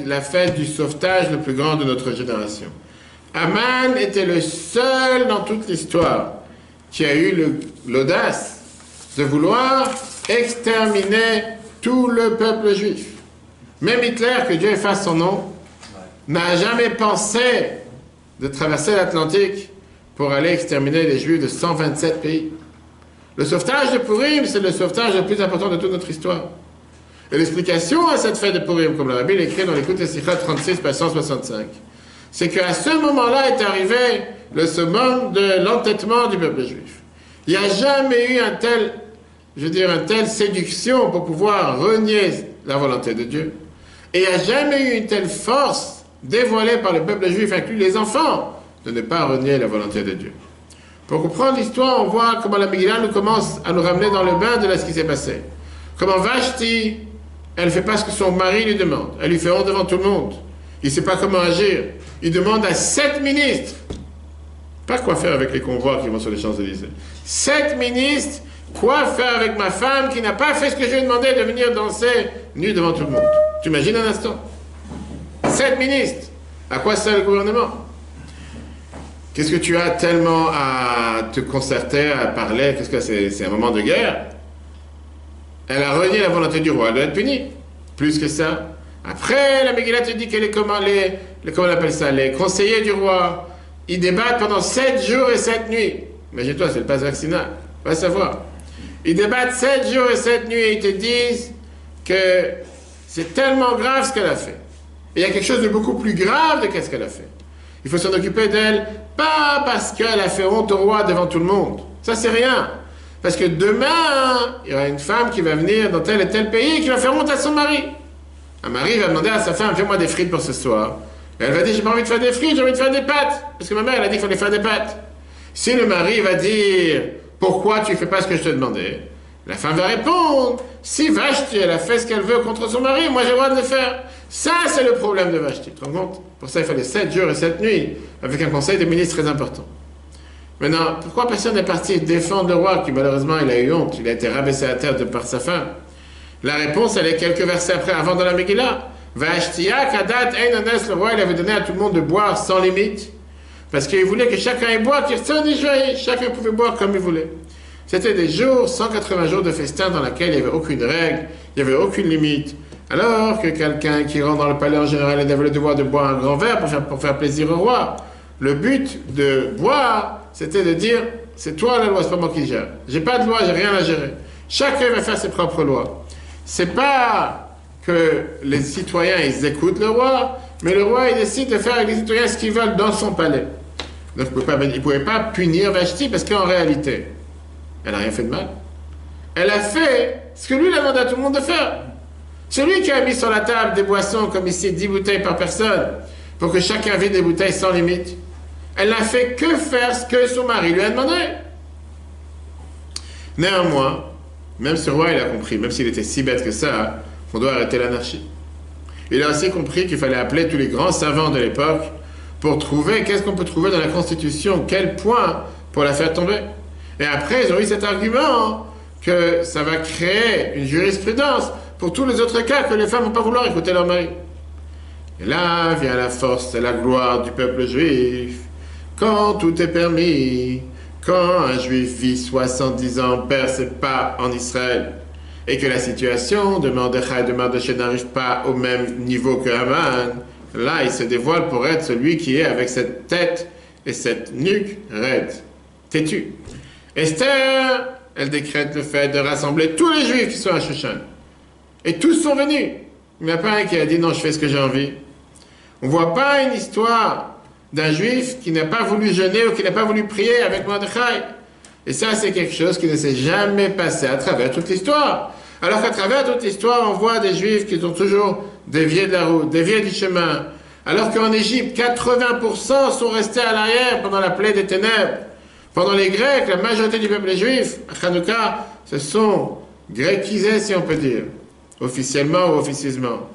la fête du sauvetage le plus grand de notre génération. Aman était le seul dans toute l'histoire qui a eu l'audace de vouloir exterminer tout le peuple juif. Même Hitler, que Dieu efface son nom, n'a jamais pensé de traverser l'Atlantique pour aller exterminer les Juifs de 127 pays. Le sauvetage de Purim, c'est le sauvetage le plus important de toute notre histoire. Et l'explication à cette fête de Purim, comme le Rabbi l'écrit dans l'écoute de Sikha 36, page 165, c'est qu'à ce moment-là est arrivé le summum de l'entêtement du peuple juif. Il n'y a jamais eu une telle séduction pour pouvoir renier la volonté de Dieu. Et il n'y a jamais eu une telle force dévoilée par le peuple juif, inclus les enfants, de ne pas renier la volonté de Dieu. Pour comprendre l'histoire, on voit comment la Megillah nous commence à nous ramener dans le bain de ce qui s'est passé. Comment Vashti, elle ne fait pas ce que son mari lui demande. Elle lui fait honte devant tout le monde. Il ne sait pas comment agir. Il demande à 7 ministres, pas quoi faire avec les convois qui vont sur les Champs-Élysées. 7 ministres, quoi faire avec ma femme qui n'a pas fait ce que je lui ai demandé de venir danser nue devant tout le monde. Tu imagines un instant? 7 ministres. À quoi sert le gouvernement? Qu'est-ce que tu as tellement à te concerter, à parler? Qu'est-ce que c'est un moment de guerre? Elle a renié la volonté du roi, elle doit être punie. Plus que ça. Après, la Megillah te dit que comment on appelle ça, les conseillers du roi, ils débattent pendant 7 jours et 7 nuits. Imagine-toi, c'est le passe vaccinal. Va savoir. Ils débattent 7 jours et 7 nuits et ils te disent que c'est tellement grave ce qu'elle a fait. Et il y a quelque chose de beaucoup plus grave de qu'est-ce qu'elle a fait. Il faut s'en occuper d'elle, pas parce qu'elle a fait honte au roi devant tout le monde. Ça, c'est rien. Parce que demain, il y aura une femme qui va venir dans tel et tel pays et qui va faire honte à son mari. Un mari va demander à sa femme, fais-moi des frites pour ce soir. Et elle va dire, j'ai pas envie de faire des frites, j'ai envie de faire des pâtes. Parce que ma mère, elle a dit qu'il fallait faire des pâtes. Si le mari va dire, pourquoi tu ne fais pas ce que je te demandais? La femme va répondre, si Vashti, elle a fait ce qu'elle veut contre son mari, moi j'ai le droit de le faire. Ça, c'est le problème de Vashti. Tu te rends compte? Pour ça, il fallait 7 jours et 7 nuits, avec un conseil des ministres très important. Maintenant, pourquoi personne n'est parti défendre le roi, qui malheureusement, il a eu honte, il a été rabaissé à terre de par sa femme? La réponse, elle est quelques versets après, avant dans la Megillah. Vashtia, Kadat, Einanes, le roi, il avait donné à tout le monde de boire sans limite, parce qu'il voulait que chacun ait boire, qu'il sonne et joyeux, chacun pouvait boire comme il voulait. C'était des jours, 180 jours de festin dans lesquels il n'y avait aucune règle, il n'y avait aucune limite. Alors que quelqu'un qui rentre dans le palais en général, il avait le devoir de boire un grand verre pour faire plaisir au roi. Le but de boire, c'était de dire, c'est toi la loi, c'est pas moi qui gère. J'ai pas de loi, j'ai rien à gérer. Chacun va faire ses propres lois. C'est pas que les citoyens, ils écoutent le roi, mais le roi, il décide de faire avec les citoyens ce qu'ils veulent dans son palais. Donc il ne pouvait pas punir Vashti parce qu'en réalité, elle n'a rien fait de mal. Elle a fait ce que lui il a demandé à tout le monde de faire. Celui qui a mis sur la table des boissons, comme ici, 10 bouteilles par personne, pour que chacun vide des bouteilles sans limite, elle n'a fait que faire ce que son mari lui a demandé. Néanmoins, même ce roi, il a compris, même s'il était si bête que ça, qu'on doit arrêter l'anarchie. Il a aussi compris qu'il fallait appeler tous les grands savants de l'époque pour trouver, qu'est-ce qu'on peut trouver dans la Constitution, quel point pour la faire tomber. Et après, ils ont eu cet argument que ça va créer une jurisprudence pour tous les autres cas que les femmes ne vont pas vouloir écouter leur mari. Et là vient la force et la gloire du peuple juif. Quand tout est permis, quand un juif vit 70 ans, perce pas en Israël, et que la situation de Mordechai et de Mardochée n'arrive pas au même niveau que Haman, là il se dévoile pour être celui qui est avec cette tête et cette nuque raide, têtue. Esther, elle décrète le fait de rassembler tous les juifs qui sont à Shushan. Et tous sont venus. Il n'y en a pas un qui a dit non, je fais ce que j'ai envie. On ne voit pas une histoire d'un juif qui n'a pas voulu jeûner ou qui n'a pas voulu prier avec Mordechai. Et ça, c'est quelque chose qui ne s'est jamais passé à travers toute l'histoire. Alors qu'à travers toute l'histoire, on voit des juifs qui ont toujours dévié de la route, dévié du chemin. Alors qu'en Égypte, 80% sont restés à l'arrière pendant la plaie des ténèbres. Pendant les Grecs, la majorité du peuple juif, à Hanouka, se sont gréquisés, si on peut dire, officiellement ou officieusement.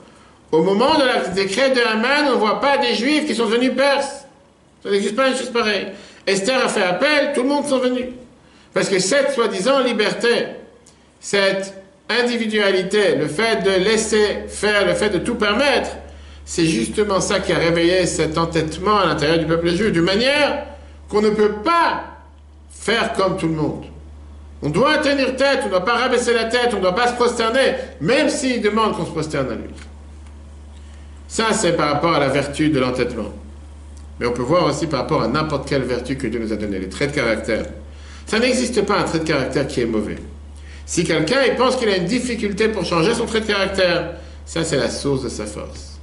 Au moment de la décret de Haman, on ne voit pas des juifs qui sont devenus perses. Ça n'existe pas une chose pareille. Esther a fait appel, tout le monde sont venus. Parce que cette soi-disant liberté, cette individualité, le fait de laisser faire, le fait de tout permettre, c'est justement ça qui a réveillé cet entêtement à l'intérieur du peuple juif, d'une manière qu'on ne peut pas faire comme tout le monde. On doit tenir tête, on ne doit pas rabaisser la tête, on ne doit pas se prosterner, même s'il demande qu'on se prosterne à lui. Ça, c'est par rapport à la vertu de l'entêtement. Mais on peut voir aussi par rapport à n'importe quelle vertu que Dieu nous a donnée, les traits de caractère. Ça n'existe pas un trait de caractère qui est mauvais. Si quelqu'un il pense qu'il a une difficulté pour changer son trait de caractère, ça c'est la source de sa force.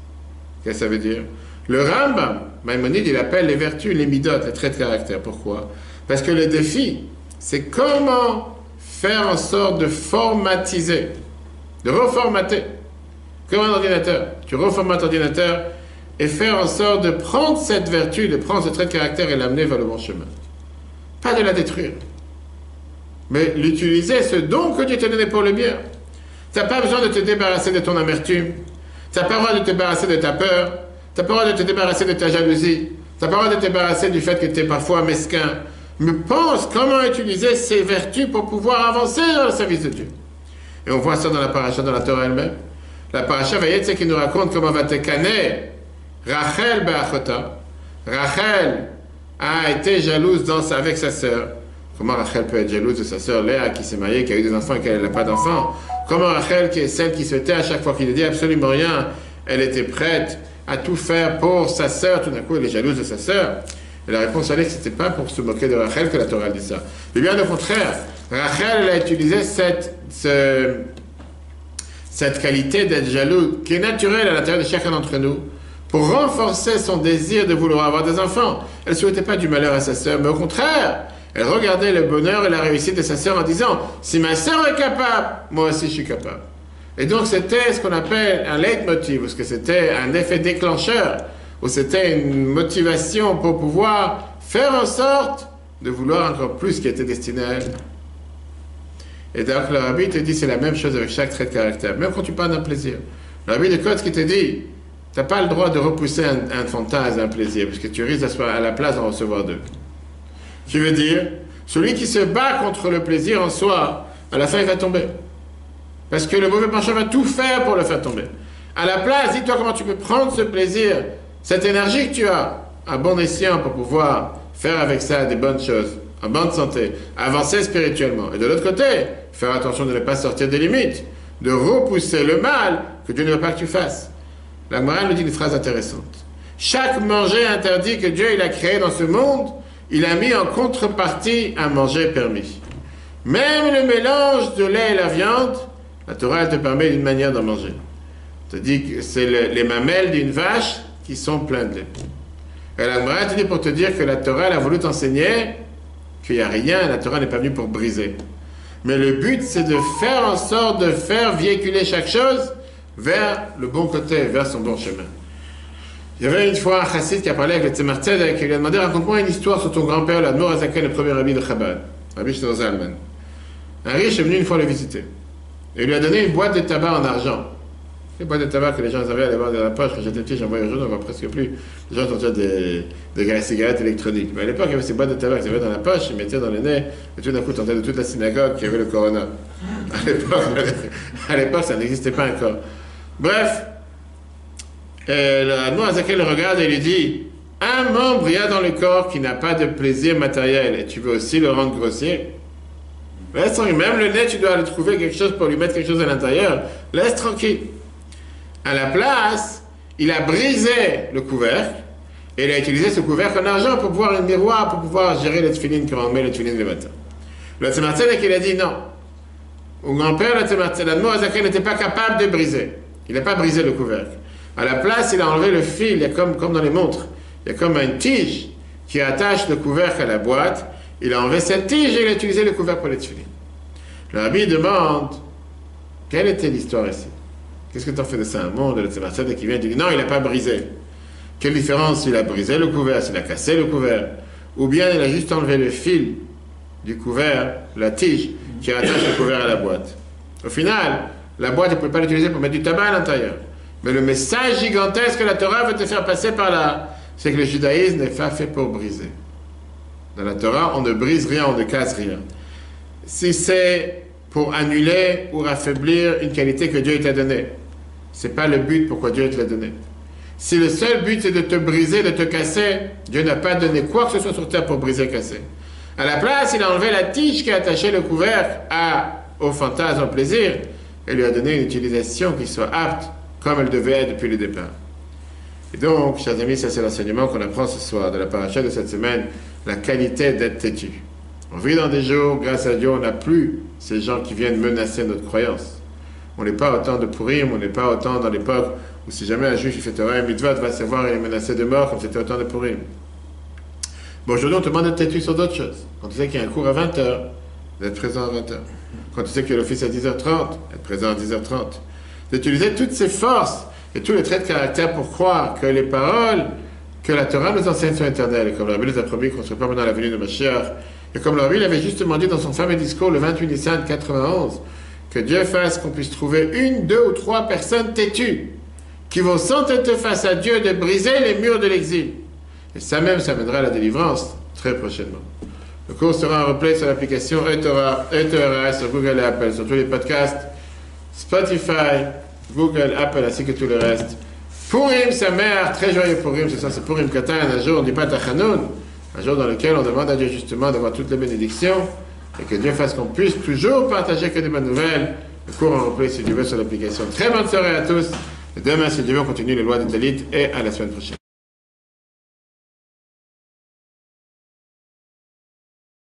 Qu'est-ce que ça veut dire? Le Rambam, Maïmonide, il appelle les vertus les midotes, les traits de caractère. Pourquoi? Parce que le défi, c'est comment faire en sorte de formatiser, de reformater, comme un ordinateur. Tu reformates l'ordinateur et faire en sorte de prendre cette vertu, de prendre ce trait de caractère et l'amener vers le bon chemin. Pas de la détruire, mais l'utiliser, ce don que Dieu t'a donné pour le bien. Tu n'as pas besoin de te débarrasser de ton amertume, tu n'as pas besoin de te débarrasser de ta peur, tu n'as pas besoin de te débarrasser de ta jalousie, tu n'as pas besoin de te débarrasser du fait que tu es parfois mesquin. Mais pense comment utiliser ces vertus pour pouvoir avancer dans le service de Dieu. Et on voit ça dans la paracha, dans la Torah elle-même. La paracha Vayetze qui nous raconte comment va te caner Rachel be'achota. Rachel a été jalouse avec sa sœur. Comment Rachel peut être jalouse de sa sœur Léa qui s'est mariée, qui a eu des enfants et qu'elle n'a pas d'enfants? Comment Rachel, qui est celle qui se tait à chaque fois qu'il ne dit absolument rien, elle était prête à tout faire pour sa sœur, tout d'un coup elle est jalouse de sa sœur? Et la réponse allait que ce n'était pas pour se moquer de Rachel que la Torah dit ça. Mais bien au contraire, Rachel elle a utilisé cette qualité d'être jaloux, qui est naturelle à l'intérieur de chacun d'entre nous, pour renforcer son désir de vouloir avoir des enfants. Elle ne souhaitait pas du malheur à sa sœur, mais au contraire, elle regardait le bonheur et la réussite de sa sœur en disant « Si ma sœur est capable, moi aussi je suis capable ». Et donc c'était ce qu'on appelle un leitmotiv, parce que c'était un effet déclencheur, où c'était une motivation pour pouvoir faire en sorte de vouloir encore plus ce qui était destiné à elle. Et donc le rabbi te dit c'est la même chose avec chaque trait de caractère, même quand tu parles d'un plaisir. Le rabbi de Kotsk qui te dit, tu n'as pas le droit de repousser un fantasme, un plaisir, parce que tu risques à la place d'en recevoir deux. Qui veut dire, celui qui se bat contre le plaisir en soi, à la fin il va tomber. Parce que le mauvais penchant va tout faire pour le faire tomber. À la place, dis-toi comment tu peux prendre ce plaisir, cette énergie que tu as, à bon escient pour pouvoir faire avec ça des bonnes choses, en bonne santé, avancer spirituellement. Et de l'autre côté, faire attention de ne pas sortir des limites, de repousser le mal que Dieu ne veut pas que tu fasses. La Gemara nous dit une phrase intéressante. Chaque manger interdit que Dieu il a créé dans ce monde, il a mis en contrepartie un manger permis. Même le mélange de lait et la viande, la Torah elle te permet d'une manière d'en manger. Elle te dit que c'est les mamelles d'une vache qui sont pleines de lait. Et la Gemara te dit pour te dire que la Torah elle a voulu t'enseigner qu'il n'y a rien, la Torah n'est pas venue pour briser. Mais le but c'est de faire en sorte de faire véhiculer chaque chose vers le bon côté, vers son bon chemin. Il y avait une fois un chassid qui a parlé avec le Tzemar Tzedek et qui lui a demandé raconte-moi une histoire sur ton grand-père, l'Admor Azaken, le premier rabbi de Chabad, Rabbi Shlomo Zalman. Un riche est venu une fois le visiter. Et il lui a donné une boîte de tabac en argent. Les boîtes de tabac que les gens avaient à l'avoir dans la poche, quand j'étais petit, j'en voyais aujourd'hui, on ne voit presque plus. Les gens sortaient des cigarettes électroniques. Mais à l'époque, il y avait ces boîtes de tabac qu'ils avaient dans la poche, ils mettaient dans le nez, et tout d'un coup, tentaient de toute la synagogue qui avait le corona. À l'époque, ça n'existait pas encore. Bref, le Azakel le regarde et lui dit un membre il y a dans le corps qui n'a pas de plaisir matériel et tu veux aussi le rendre grossier. Laisse tranquille, même le nez tu dois aller trouver quelque chose pour lui mettre quelque chose à l'intérieur, laisse tranquille. À la place, il a brisé le couvercle et il a utilisé ce couvercle en argent pour pouvoir un miroir, pour pouvoir gérer les tefilines quand on met les tefilines le matin. Le Tzemar Tzedek il a dit non. Au grand-père, le Tzemar Tzedek, l'Admor Azakel n'était pas capable de briser. Il n'a pas brisé le couvercle. À la place, il a enlevé le fil, il y a comme dans les montres, il y a comme une tige qui attache le couvercle à la boîte. Il a enlevé cette tige et il a utilisé le couvercle pour les tefilines. Le rabbi demande, quelle était l'histoire ici? Qu'est-ce que tu en fais de ça? Un monde, le Tzemar Tzedek qui vient et dit, non, il n'a pas brisé. Quelle différence s'il a brisé le couvercle, s'il a cassé le couvercle, ou bien il a juste enlevé le fil du couvercle, la tige qui attache le couvercle à la boîte. Au final, la boîte, il ne peut pas l'utiliser pour mettre du tabac à l'intérieur. Mais le message gigantesque que la Torah veut te faire passer par là, c'est que le judaïsme n'est pas fait pour briser. Dans la Torah, on ne brise rien, on ne casse rien. Si c'est pour annuler ou affaiblir une qualité que Dieu t'a donnée, ce n'est pas le but pourquoi Dieu te l'a donné. Si le seul but c'est de te briser, de te casser, Dieu n'a pas donné quoi que ce soit sur terre pour briser et casser. À la place, il a enlevé la tige qui a attaché le couvercle au fantasme, au plaisir, et lui a donné une utilisation qui soit apte comme elle devait être depuis le départ. Et donc, chers amis, ça c'est l'enseignement qu'on apprend ce soir de la paracha de cette semaine, la qualité d'être têtu. On vit dans des jours, grâce à Dieu, on n'a plus ces gens qui viennent menacer notre croyance. On n'est pas autant de Purim, on n'est pas autant dans l'époque où si jamais un juif il fait Torah et mitzvot, va savoir il est menacé de mort comme c'était autant de Purim. Bon, aujourd'hui on te demande d'être têtu sur d'autres choses. Quand tu sais qu'il y a un cours à 20h, d'être présent à 20h. Quand tu sais qu'il y a l'office à 10h30, être présent à 10h30. D'utiliser toutes ces forces et tous les traits de caractère pour croire que les paroles que la Torah nous enseigne sont éternelles. Et comme le Rabbi nous a promis qu'on ne se pas pendant la venue de Mashiach. Et comme le Rabbi l'avait justement dit dans son fameux discours le 28 Nissan 91, que Dieu fasse qu'on puisse trouver une, deux ou trois personnes têtues qui vont s'entêter face à Dieu de briser les murs de l'exil. Et ça même, ça mènera à la délivrance très prochainement. Le cours sera en replay sur l'application eTorah sur Google et Apple, sur tous les podcasts, Spotify, Google, Apple, ainsi que tout le reste. Purim, sa mère, très joyeux Purim, c'est ça, c'est Purim Katan, un jour, on ne dit pas Tachanoun, un jour dans lequel on demande à Dieu justement d'avoir toutes les bénédictions, et que Dieu fasse qu'on puisse toujours partager que des bonnes nouvelles. Le cours en replay, si Dieu veut, sur l'application. Très bonne soirée à tous, et demain, si Dieu veut, on continue les lois des Talit, et à la semaine prochaine.